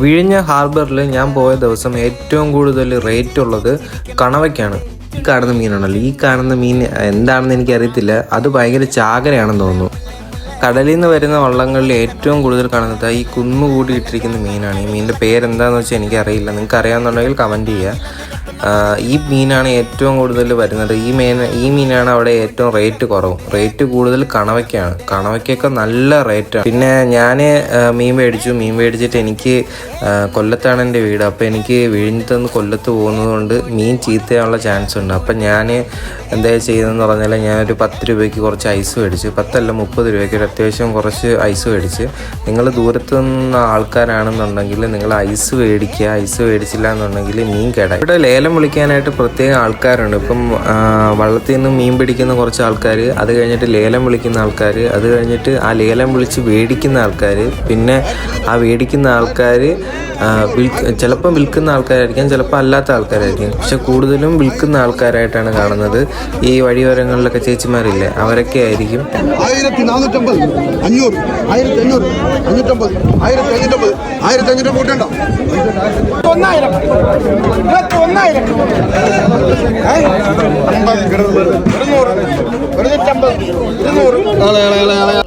വിഴിഞ്ഞ ഹാർബറിൽ ഞാൻ പോയ ദിവസം ഏറ്റവും കൂടുതൽ റേറ്റ് ഉള്ളത് കണവയ്ക്കാണ്. ഈ കാണുന്ന മീനാണല്ലോ, ഈ കാണുന്ന മീൻ എന്താണെന്ന് എനിക്കറിയത്തില്ല, അത് ഭയങ്കര ചാകരയാണെന്ന് തോന്നുന്നു. കടലിൽ നിന്ന് വരുന്ന വള്ളങ്ങളിൽ ഏറ്റവും കൂടുതൽ കാണുന്നത് ഈ കുന്നുകൂടി ഇട്ടിരിക്കുന്ന മീനാണ്. ഈ മീനിൻ്റെ പേരെന്താണെന്ന് വെച്ചാൽ എനിക്കറിയില്ല, നിങ്ങൾക്ക് അറിയാമെന്നുണ്ടെങ്കിൽ കമൻറ്റ് ചെയ്യുക. ഈ മീനാണ് ഏറ്റവും കൂടുതൽ വരുന്നത്. ഈ മീനാണ് അവിടെ ഏറ്റവും റേറ്റ് കുറവും. റേറ്റ് കൂടുതൽ കണവയ്ക്കാണ്. കണവയ്ക്കൊക്കെ നല്ല റേറ്റാണ്. പിന്നെ ഞാൻ മീൻ മേടിച്ചിട്ട് എനിക്ക് കൊല്ലത്താണ് എൻ്റെ വീട്. അപ്പോൾ എനിക്ക് വിഴിഞ്ഞത്ത് നിന്ന് കൊല്ലത്ത് പോകുന്നത് കൊണ്ട് മീൻ ചീത്തയാനുള്ള ചാൻസ് ഉണ്ട്. അപ്പം ഞാൻ എന്താ ചെയ്യുന്നതെന്ന് പറഞ്ഞാൽ ഞാനൊരു 10 രൂപയ്ക്ക് കുറച്ച് ഐസ് മേടിച്ച്, 10 അല്ല 30 രൂപയ്ക്ക് ഒരു അത്യാവശ്യം കുറച്ച് ഐസ് മേടിച്ച്. നിങ്ങൾ ദൂരത്തു നിന്ന് ആൾക്കാരാണെന്നുണ്ടെങ്കിൽ നിങ്ങൾ ഐസ് മേടിക്കുക. ഐസ് മേടിച്ചില്ല എന്നുണ്ടെങ്കിൽ മീൻ കേടായി. ഇവിടെ ലേലം വിളിക്കാനായിട്ട് പ്രത്യേക ആൾക്കാരുണ്ട്. ഇപ്പം വള്ളത്തിൽ നിന്ന് മീൻ പിടിക്കുന്ന കുറച്ച് ആൾക്കാർ, അത് കഴിഞ്ഞിട്ട് ലേലം വിളിക്കുന്ന ആൾക്കാർ, അത് കഴിഞ്ഞിട്ട് ആ ലേലം വിളിച്ച് മേടിക്കുന്ന ആൾക്കാർ, പിന്നെ ആ മേടിക്കുന്ന ആൾക്കാർ ചിലപ്പോൾ വിൽക്കുന്ന ആൾക്കാരായിരിക്കും, ചിലപ്പോൾ അല്ലാത്ത ആൾക്കാരായിരിക്കും. പക്ഷെ കൂടുതലും വിൽക്കുന്ന ആൾക്കാരായിട്ടാണ് കാണുന്നത്. ഈ വഴിയോരങ്ങളിലൊക്കെ ചേച്ചിമാരില്ലേ, അവരൊക്കെ ആയിരിക്കും. 1450, 500, 1500, 550, 1550, 1500 കൂട്ടണ്ടോ? 1000, 21,000, 250, 200, 250, 200.